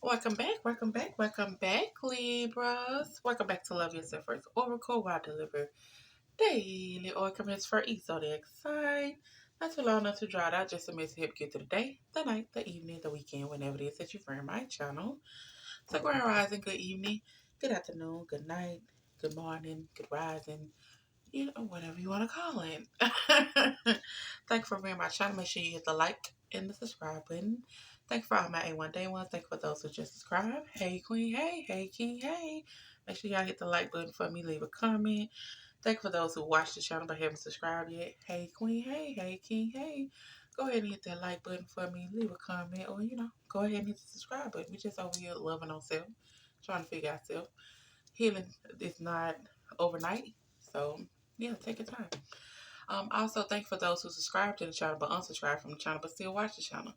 Welcome back, Libras. Welcome back to Love Yourself First Oracle, where I deliver daily oracles for each zodiac sign. Not too long, not too dry out, just a message to help get through the day, the night, the evening, the weekend, whenever it is that you find my channel. So, grand rising, good evening, good afternoon, good night, good morning, good rising, whatever you want to call it. Thank you for being my channel. Make sure you hit the like and the subscribe button. Thank you for all my A1 day ones. Thank you for those who just subscribe. Hey Queen, hey King, hey. Make sure y'all hit the like button for me. Leave a comment. Thank you for those who watch the channel but haven't subscribed yet. Hey Queen, hey King, hey. Go ahead and hit that like button for me. Leave a comment or go ahead and hit the subscribe button. We just over here loving ourselves, trying to figure ourselves. Healing is not overnight, so yeah, take your time. Also, thank you for those who subscribe to the channel but unsubscribe from the channel but still watch the channel.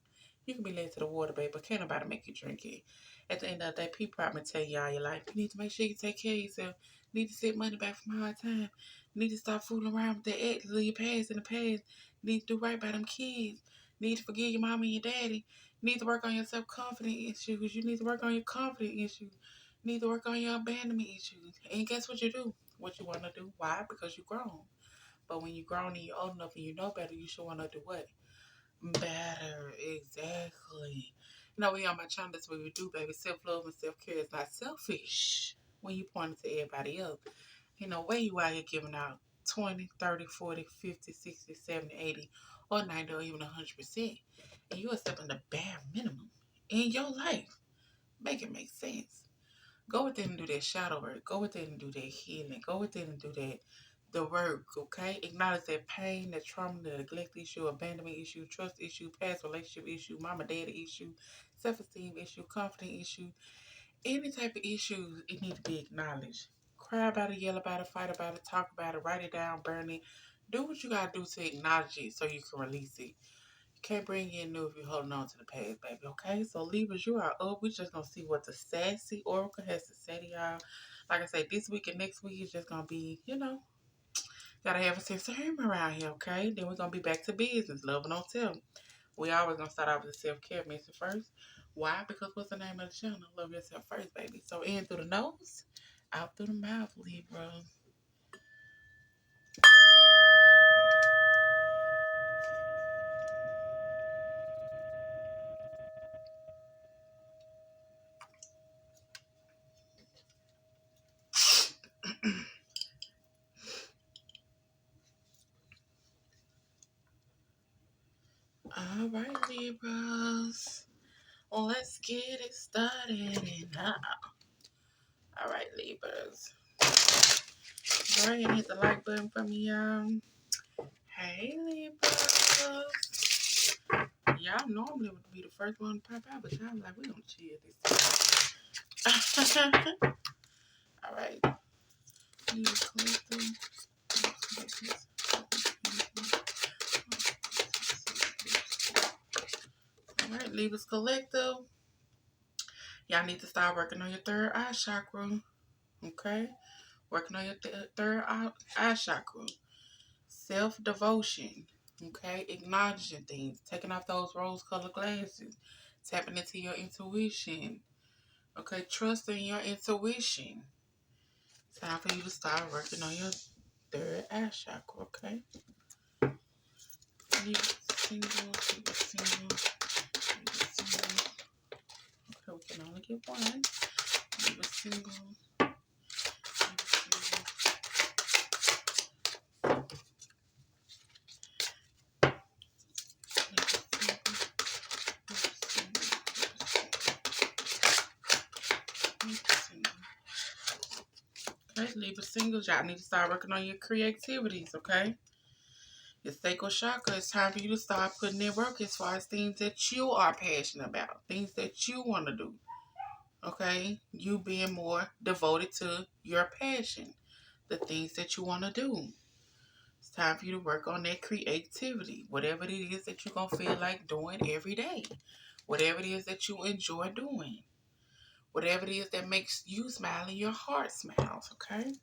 You can be led to the water, babe, but can't nobody make you drink it. At the end of the day, people probably tell you all your life. You need to make sure you take care of yourself. You need to set money back from hard time. You need to stop fooling around with the ex, leave your past in the past. You need to do right by them kids. You need to forgive your mom and your daddy. You need to work on your self-confidence issues. You need to work on your confidence issues. You need to work on your abandonment issues. And guess what you do? What you want to do. Why? Because you're grown. But when you're grown and you're old enough and you know better, you should want to do what? Better. Exactly. We on my channel, that's what we do, baby. Self-love and self-care is not selfish when you point it to everybody else. Where you out here giving out 20, 30, 40, 50, 60, 70, 80, or 90, or even 100%. And you accepting the bare minimum in your life. Make it make sense. Go within and do that shadow work. Go within and do that healing. Go within and do the work, okay? Acknowledge that pain, that trauma, the neglect issue, abandonment issue, trust issue, past relationship issue, mama daddy issue, self-esteem issue, confidence issue. Any type of issues, it needs to be acknowledged. Cry about it, yell about it, fight about it, talk about it, write it down, burn it. Do what you gotta do to acknowledge it so you can release it. Can't bring in new if you're holding on to the past, baby, okay? So, Libras, you are up. We're just going to see what the Sassy Oracle has to say to y'all. Like I said, this week and next week is just going to be, gotta have a sense of humor around here, okay? Then we're going to be back to business, love and don't tell. We always going to start off with a self-care message first. Why? Because what's the name of the channel? Love yourself first, baby. So, in through the nose, out through the mouth, Libra. All right, Libras. Let's get it started now. All right, Libras. Go ahead and hit the like button for me, y'all. Hey, Libras. Y'all normally would be the first one to pop out, but y'all like, we gonna chill this time. All right. All right, Libras Collective. Y'all need to start working on your third eye chakra. Okay? Working on your third eye chakra. Self-devotion. Okay? Acknowledging things. Taking off those rose-colored glasses. Tapping into your intuition. Okay? Trusting your intuition. Time for you to start working on your third eye chakra. Okay? Leave it single. Leave it single. Leave it single. Okay, we can only get one. Leave it single. Okay, Libra singles, y'all need to start working on your creativities, okay? Your sacral chakra, it's time for you to start putting in work as far as things that you are passionate about, things that you want to do, okay? You being more devoted to your passion, the things that you want to do. It's time for you to work on that creativity, whatever it is that you're going to feel like doing every day, whatever it is that you enjoy doing, whatever it is that makes you smile and your heart smiles, okay?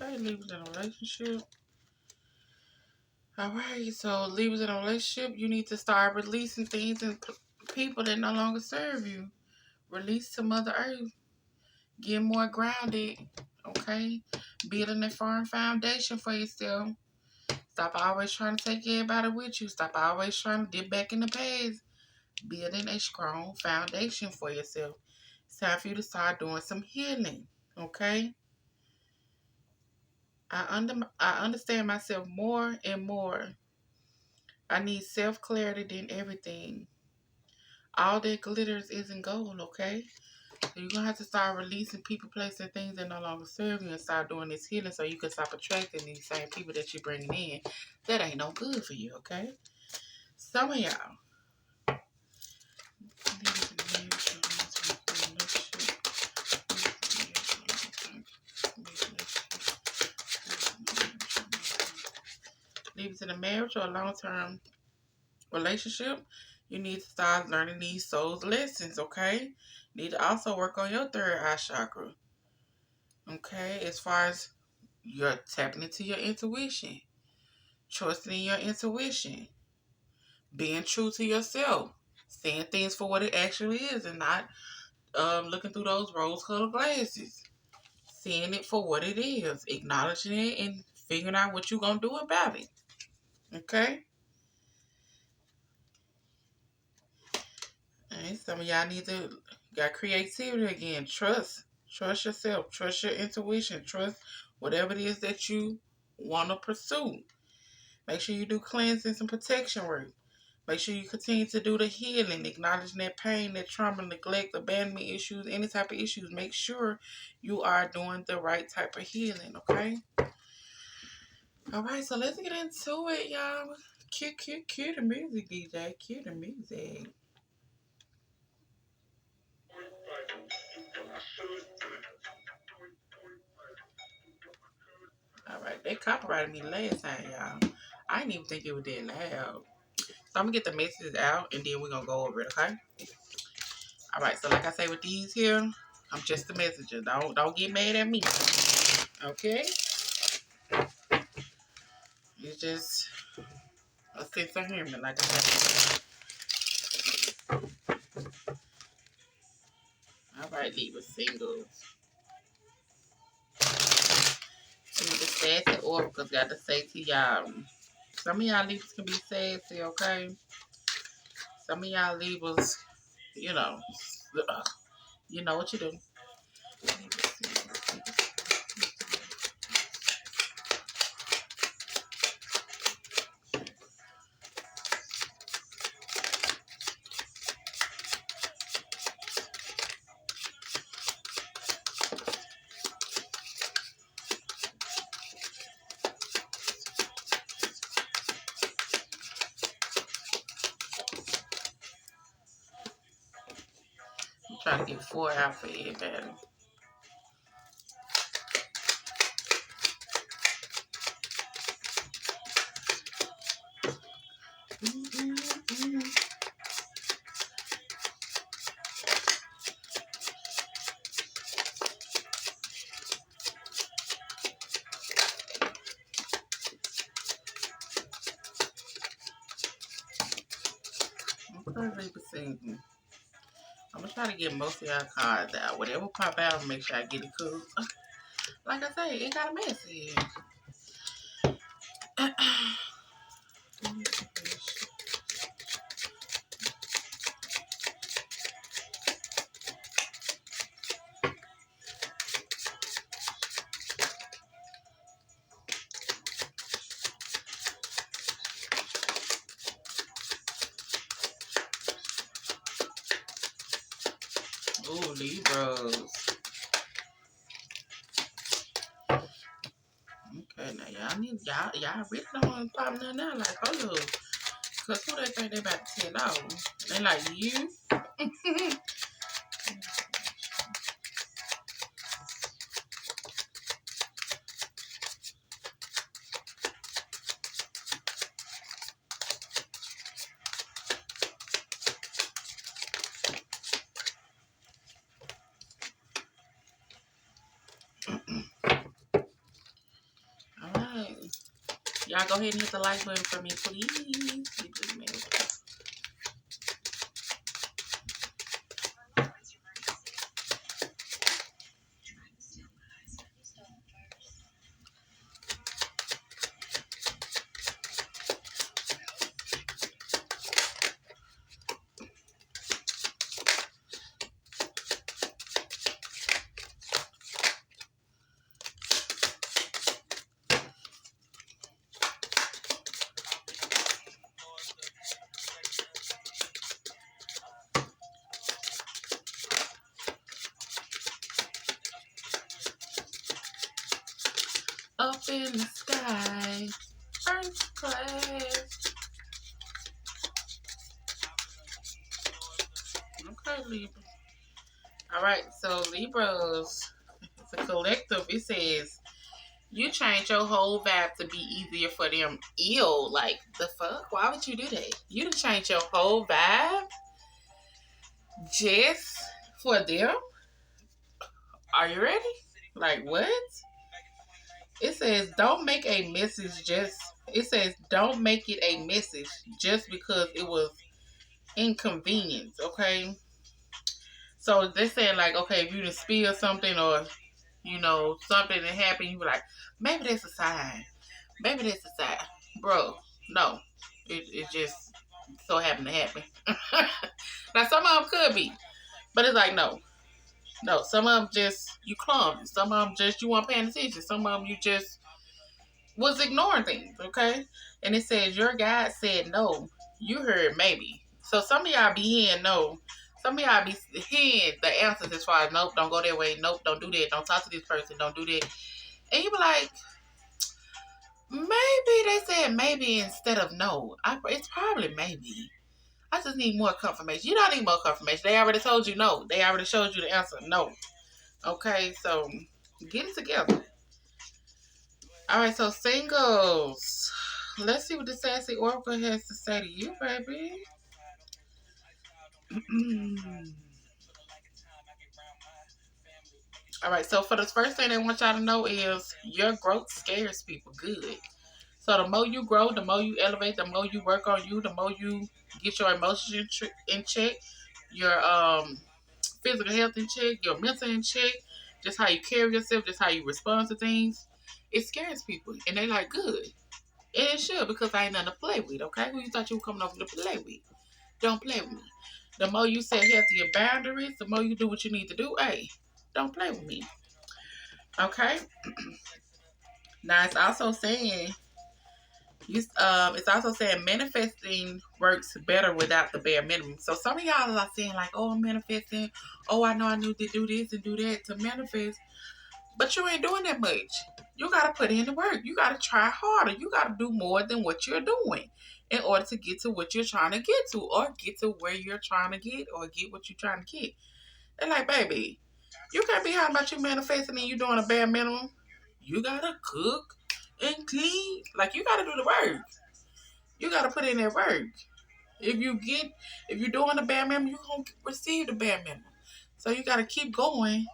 Okay, Libra's in a relationship. Alright, so Libra's in a relationship. You need to start releasing things and people that no longer serve you. Release to Mother Earth. Get more grounded. Okay? Building a firm foundation for yourself. Stop always trying to take everybody with you. Stop always trying to get back in the past. Building a strong foundation for yourself. It's time for you to start doing some healing. Okay? I understand myself more and more. I need self-clarity than everything. All that glitters isn't gold, okay? So you're going to have to start releasing people, places, and things that no longer serve you and start doing this healing so you can stop attracting these same people that you're bringing in that ain't no good for you, okay? Some of y'all. Leave it in a marriage or a long-term relationship, you need to start learning these soul lessons, okay? You need to also work on your third eye chakra, okay? As far as you're tapping into your intuition, trusting in your intuition, being true to yourself, seeing things for what it actually is and not looking through those rose-colored glasses, seeing it for what it is, acknowledging it and figuring out what you're going to do about it, okay? And some of y'all need to got creativity again. Trust yourself. Trust your intuition. Trust whatever it is that you want to pursue. Make sure you do cleansing and protection work. Make sure you continue to do the healing, acknowledging that pain, that trauma, neglect, abandonment issues, any type of issues. Make sure you are doing the right type of healing, okay? All right, so let's get into it, y'all. Cue the music, DJ. Cue the music. All right, they copyrighted me last time, y'all. I didn't even think it was that loud. So I'm gonna get the messages out and then we're gonna go over it, okay? All right, so like I say with these here, I'm just the messenger. Don't get mad at me, okay? It's just a sense of humor, like I said. All right, Libra singles. See what the sassy oracles got to say to y'all. Some of y'all Libras can be sassy, okay? Some of y'all Libras, you know what you do. I'm trying to get 4 out for everybody. Okay, Libra singles. I'm gonna try to get most of y'all cards out. Whatever pop out, make sure I get it cool. Like I say, it got a message. Ooh, Libras. Okay, now y'all really don't want to pop nothing out. Like, hold up. Cause who they think they about to $10? They like you. Y'all go ahead and hit the like button for me, please. Up in the sky, first class. Okay, Libra. All right, so Libras, it's a collective. It says you change your whole vibe to be easier for them. Ew, like the fuck? Why would you do that? You done change your whole vibe just for them? Are you ready? Like what? It says don't make a message just. It says don't make it a message just because it was inconvenient. Okay. So they're saying like, okay, if you just spill something or something that happened, you be like, maybe that's a sign. Maybe that's a sign, bro. No, it just so happened to happen. Now some of them could be, but it's like no. Some of them just you clumsy. Some of them just you weren't paying attention. Some of them you just was ignoring things. Okay, and it says your God said no. You heard maybe. So some of y'all be hearing no. Some of y'all be hearing the answers as far as nope, don't go that way. Nope, don't do that. Don't talk to this person. Don't do that. And you be like, maybe they said maybe instead of no. It's probably maybe. I just need more confirmation. You don't need more confirmation. They already told you no. They already showed you the answer no. Okay, so get it together. All right, so singles. Let's see what the Sassy Oracle has to say to you, baby. All right, so for the first thing they want y'all to know is your growth scares people. Good. So the more you grow, the more you elevate, the more you work on you, the more you get your emotions in check, your physical health in check, your mental in check, just how you carry yourself, just how you respond to things. It scares people, and they like good. And it should because I ain't nothing to play with. Okay, who you thought you were coming over to play with? Don't play with me. The more you set healthier boundaries, the more you do what you need to do. Hey, don't play with me. Okay. Now it's also saying it's also saying manifesting works better without the bare minimum. So some of y'all are saying like, oh, I'm manifesting. Oh, I know I need to do this and do that to manifest. But you ain't doing that much. You got to put in the work. You got to try harder. You got to do more than what you're doing in order to get to what you're trying to get to or get to where you're trying to get or get what you're trying to get. They're like, baby, you can't be hard about you manifesting and you doing a bare minimum. You got to cook and clean. Like, you got to do the work. You got to put in that work. If you're doing the bare minimum, you're going to receive the bare minimum. So you got to keep going.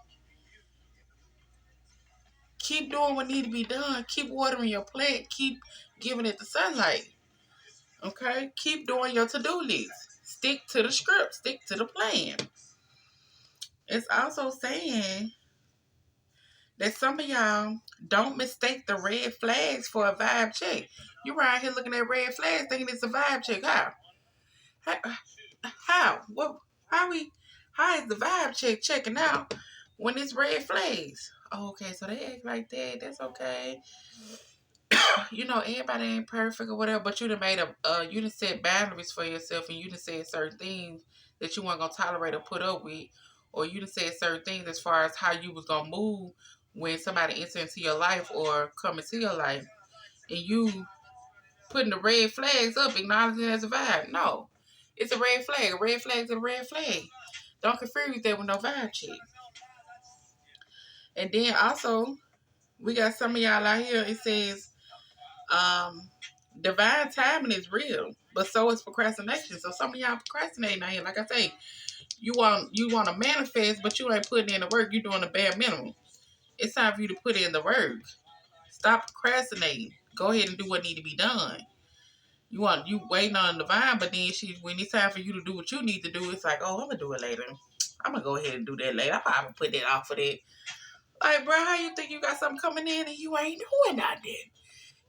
Keep doing what need to be done. Keep watering your plant. Keep giving it the sunlight. Okay? Keep doing your to-do list. Stick to the script. Stick to the plan. It's also saying that some of y'all don't mistake the red flags for a vibe check. You're around here looking at red flags thinking it's a vibe check. How? What? How is the vibe check checking out when it's red flags? Oh, okay, so they act like that. That's okay. Everybody ain't perfect or whatever, but you done you done set boundaries for yourself and you done said certain things that you weren't gonna tolerate or put up with, or you done said certain things as far as how you was gonna move when somebody enter into your life or come into your life, and you putting the red flags up, acknowledging it as a vibe. No, it's a red flag. A red flag is a red flag. Don't confuse that with no vibe check. And then also, we got some of y'all out here. It says, divine timing is real, but so is procrastination. So some of y'all procrastinating out here. Like I say, you want to manifest, but you ain't putting in the work. You're doing the bare minimum. It's time for you to put in the work. Stop procrastinating. go ahead and do what need to be done. You waiting on the divine, but then when it's time for you to do what you need to do, it's like, oh, I'm gonna do it later. I'm gonna go ahead and do that later. I'm probably put that off for that. Like, bro, how you think you got something coming in and you ain't doing nothing?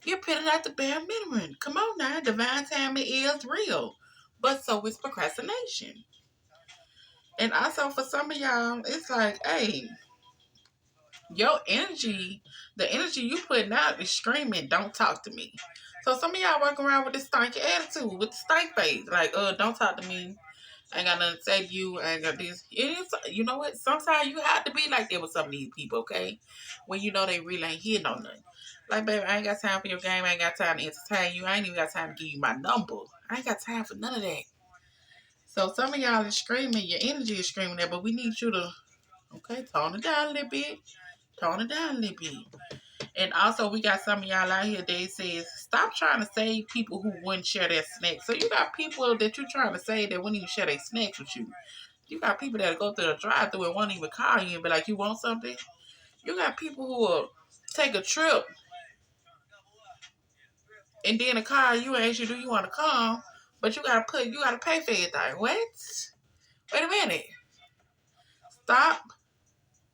You're putting out the bare minimum. Come on now, divine timing is real, but so is procrastination. And also for some of y'all, it's like, hey, your energy, the energy you putting out is screaming, don't talk to me. So some of y'all walking around with this stanky attitude, with the stank face. Like, don't talk to me. I ain't got nothing to say to you. I ain't got this. It is, you know what? Sometimes you have to be like that with some of these people, okay? When you know they really ain't hitting on nothing. Like, baby, I ain't got time for your game. I ain't got time to entertain you. I ain't even got time to give you my number. I ain't got time for none of that. So some of y'all is screaming. Your energy is screaming that, but we need you to, okay, tone it down a little bit. Tone it down a little bit. And also, we got some of y'all out here that says, stop trying to save people who wouldn't share their snacks. So you got people that you're trying to save that wouldn't even share their snacks with you. You got people that go through the drive-thru and won't even call you and be like, you want something? You got people who will take a trip and then call you and ask you, do you want to come? But you gotta pay for everything. What? Wait a minute. Stop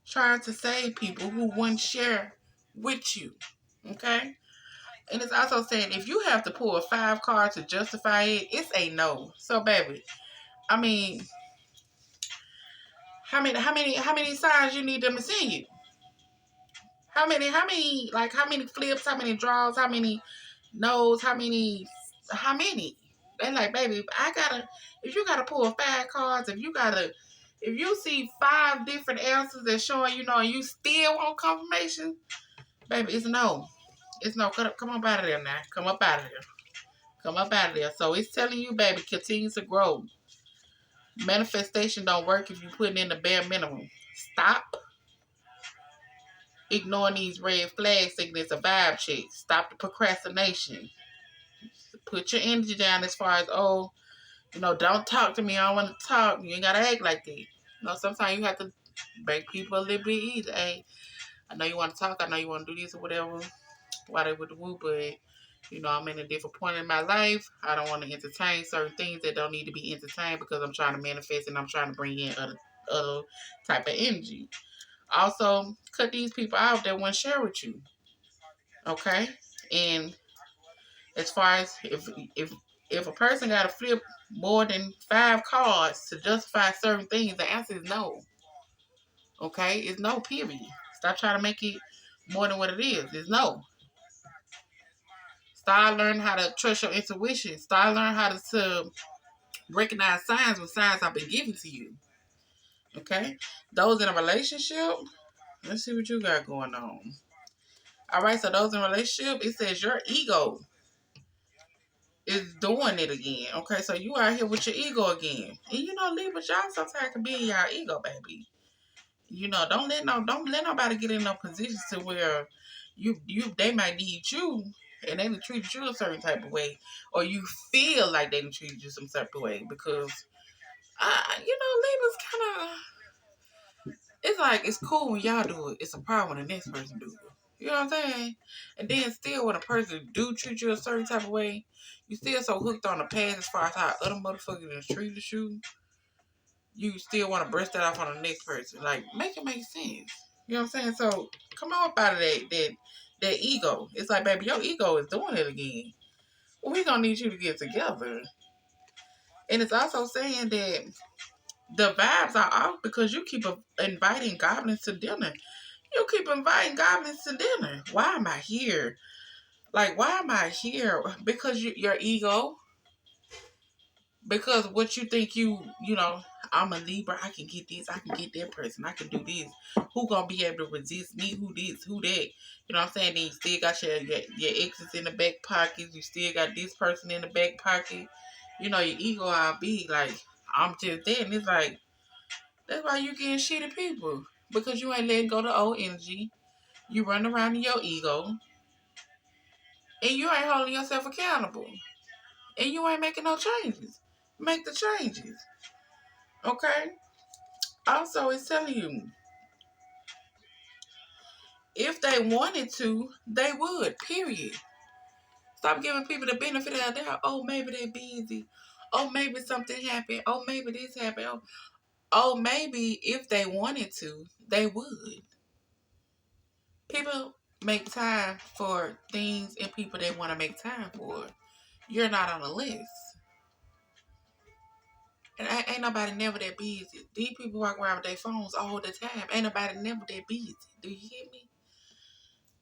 trying to save people who wouldn't share with you. Okay? And it's also saying if you have to pull 5 cards to justify it, it's a no. So baby, I mean, how many signs you need them to send you? How many flips, how many draws, how many no's, how many? They like, baby, if you gotta pull 5 cards, if you see 5 different answers that's showing, and you still want confirmation, baby, it's no. It's no. Come up out of there now. Come up out of there. Come up out of there. So it's telling you, baby, continue to grow. Manifestation don't work if you putting in the bare minimum. Stop ignoring these red flags thinking it's a vibe check. Stop the procrastination. Put your energy down as far as, don't talk to me. I don't want to talk. You ain't got to act like that. Sometimes you have to make people a little bit easy. Hey, I know you want to talk. I know you want to do this or whatever. Why they with the woo, but I'm in a different point in my life. I don't want to entertain certain things that don't need to be entertained because I'm trying to manifest and I'm trying to bring in other type of energy. Also, cut these people out that won't share with you. Okay? And as far as if a person got to flip more than 5 cards to justify certain things, the answer is no. Okay? It's no, period. Stop trying to make it more than what it is. It's no. Start learning how to trust your intuition. Start learning how to recognize signs when signs have been given to you. Okay? Those in a relationship, let's see what you got going on. All right, so those in a relationship, it says your ego is doing it again. Okay, so you out here with your ego again. And Libra, y'all sometimes can be in y'all ego, baby. Don't let nobody get in no positions to where they might need you and they done treated you a certain type of way, or you feel like they done treated you some type of way because Libra's kind of, it's like it's cool when y'all do it. It's a problem when the next person do it. You know what I'm saying? And then still when a person do treat you a certain type of way, you still so hooked on the past as far as how other motherfuckers have treated you. You still want to brush that off on the next person. Like, make it make sense. You know what I'm saying? So come on up out of that ego. It's like, baby, your ego is doing it again. Well, we gonna need you to get together. And it's also saying that the vibes are off because you keep inviting goblins to dinner. You keep inviting goblins to dinner. Why am I here? Like, why am I here? Because your ego. Because what you think I'm a Libra, I can get this, I can get that person, I can do this. Who gonna be able to resist me? Who this? Who that? You know what I'm saying? Then you still got your exes in the back pocket. You still got this person in the back pocket. Your ego I'll be like, I'm just there. And it's like, that's why you getting shitty people. Because you ain't letting go the old energy. You run around in your ego. And you ain't holding yourself accountable. And you ain't making no changes. Make the changes. Okay? Also, it's telling you, if they wanted to, they would, period. Stop giving people the benefit of the doubt. Oh, maybe they're busy. Oh, maybe something happened. Oh, maybe this happened. Oh, maybe if they wanted to, they would. People make time for things and people they want to make time for. You're not on the list. And ain't nobody never that busy. These people walk around with their phones all the time. Ain't nobody never that busy. Do you hear me?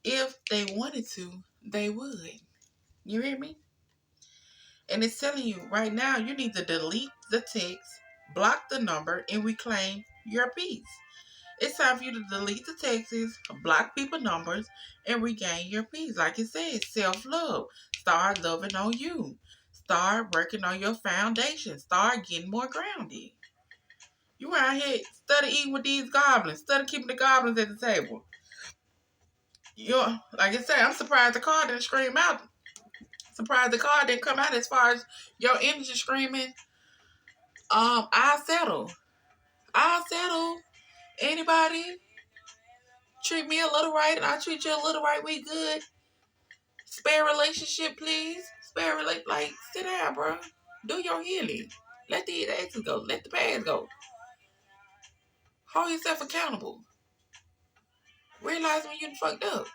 If they wanted to, they would. You hear me? And it's telling you right now, you need to delete the text, block the number, and reclaim your peace. It's time for you to delete the texts, block people numbers, and regain your peace. Like it says, self-love. Start loving on you. Start working on your foundation. Start getting more grounded. You out here, study eating with these goblins. Study keeping the goblins at the table. Like I said, I'm surprised the card didn't scream out. Surprised the card didn't come out as far as your energy screaming. I'll settle. I'll settle. Anybody treat me a little right and I treat you a little right, we good. Spare relationship, please. Like, sit down, bro. Do your healing. Let the exes go. Let the past go. Hold yourself accountable. Realize when you fucked up.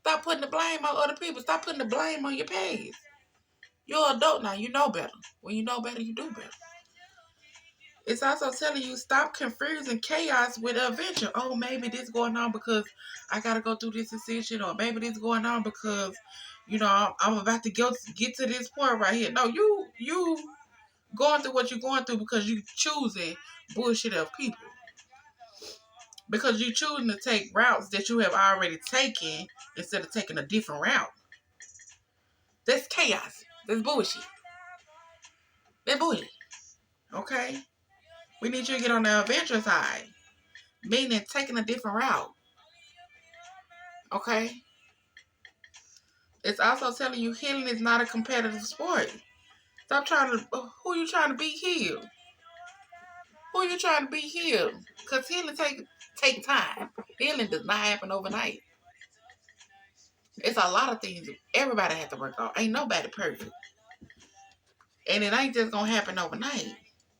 Stop putting the blame on other people. Stop putting the blame on your past. You're an adult now. You know better. When you know better, you do better. It's also telling you stop confusing chaos with adventure. Oh, maybe this going on because I got to go through this decision. Or maybe this going on because, I'm about to get to this point right here. No, you going through what you're going through because you choosing bullshit of people. Because you choosing to take routes that you have already taken instead of taking a different route. That's chaos. That's bullshit. That's bullshit. Okay? We need you to get on the adventure side. Meaning taking a different route. Okay? It's also telling you healing is not a competitive sport. Stop trying to... Who you trying to be healed? Who you trying to be healed? Because healing take time. Healing does not happen overnight. It's a lot of things everybody has to work on. Ain't nobody perfect. And it ain't just going to happen overnight.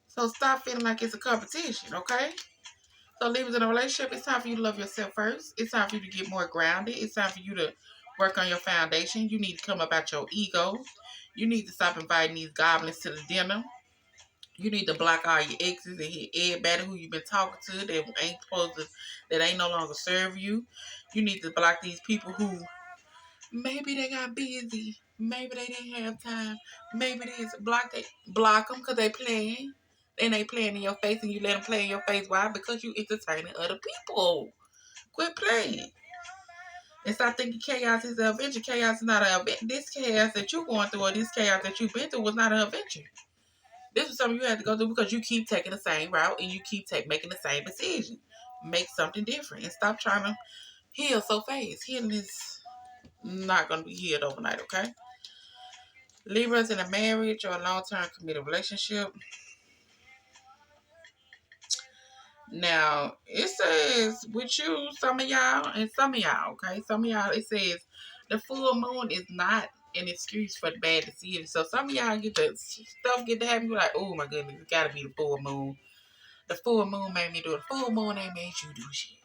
So stop feeling like it's a competition, okay? So Libras in a relationship, it's time for you to love yourself first. It's time for you to get more grounded. It's time for you to work on your foundation. You need to come up out your ego. You need to stop inviting these goblins to the dinner. You need to block all your exes and hit everybody who you've been talking to that ain't no longer serve you. You need to block these people who maybe they got busy. Maybe they didn't have time. Maybe they block them because they playing. And they playing in your face and you let them play in your face. Why? Because you entertaining other people. Quit playing. And stop thinking chaos is an adventure. Chaos is not an adventure. This chaos that you're going through or this chaos that you've been through was not an adventure. This is something you had to go through because you keep taking the same route and you keep making the same decision. Make something different and stop trying to heal so fast. Healing is not going to be healed overnight, okay? Libras in a marriage or a long-term committed relationship. Now, it says with you, some of y'all, and some of y'all, okay? Some of y'all, it says the full moon is not an excuse for the bad decisions. So some of y'all get to happen. You're like, oh my goodness, it's got to be the full moon. The full moon made me do it. The full moon ain't made you do shit.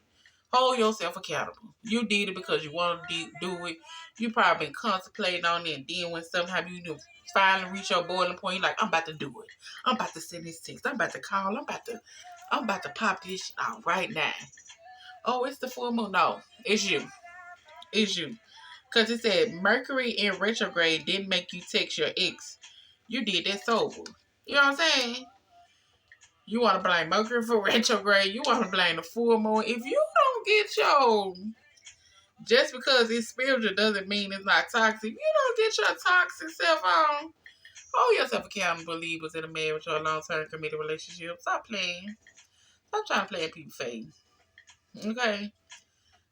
Hold yourself accountable. You did it because you want to do it. You probably been contemplating on it, and then when somehow you finally reach your boiling point, you're like, I'm about to do it. I'm about to send this text. I'm about to call. I'm about to pop this shit out right now. Oh, it's the full moon. No, it's you. It's you. Because it said Mercury in retrograde didn't make you text your ex. You did that sober. You know what I'm saying? You want to blame Mercury for retrograde. You want to blame the full moon. If you don't get your... Just because it's spiritual doesn't mean it's not toxic. If you don't get your toxic self on, hold yourself accountable, Libras in a marriage or a long-term committed relationship. Stop playing. Stop trying to play in people's face. Okay?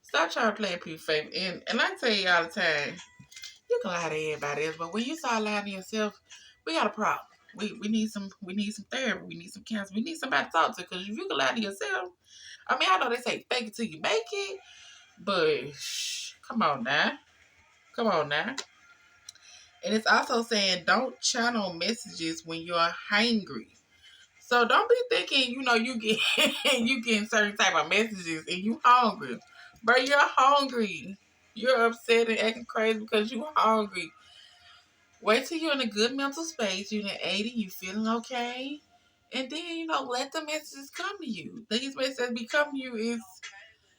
Stop trying to play in people's face. And I tell you all the time, you can lie to everybody else, but when you start lying to yourself, we got a problem. We need some therapy. We need some counseling. We need somebody to talk to. Because if you can lie to yourself, I mean, I know they say fake it till you make it, but come on now. Come on now. And it's also saying don't channel messages when you're hangry. So don't be thinking, you get you getting certain type of messages and you hungry. Bro, you're hungry. You're upset and acting crazy because you hungry. Wait till you're in a good mental space, you're in 80, you feeling okay. And then, let the messages come to you. These messages become you is,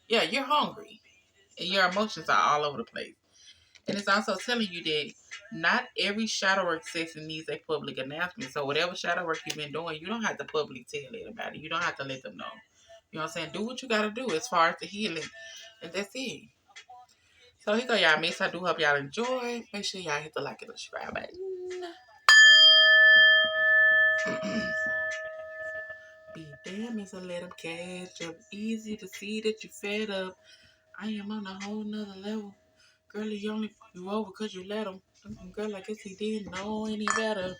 yeah, you're hungry. And your emotions are all over the place. And it's also telling you that not every shadow work session needs a public announcement. So whatever shadow work you've been doing, you don't have to publicly tell anybody. You don't have to let them know. You know what I'm saying? Do what you got to do as far as the healing. And that's it. So here go, y'all, miss. I do hope y'all enjoy. Make sure y'all hit the like and the subscribe button. Be damn, is a let them catch up. Easy to see that you fed up. I am on a whole nother level. Girl, he only you over because you let him. Girl, I guess he didn't know any better.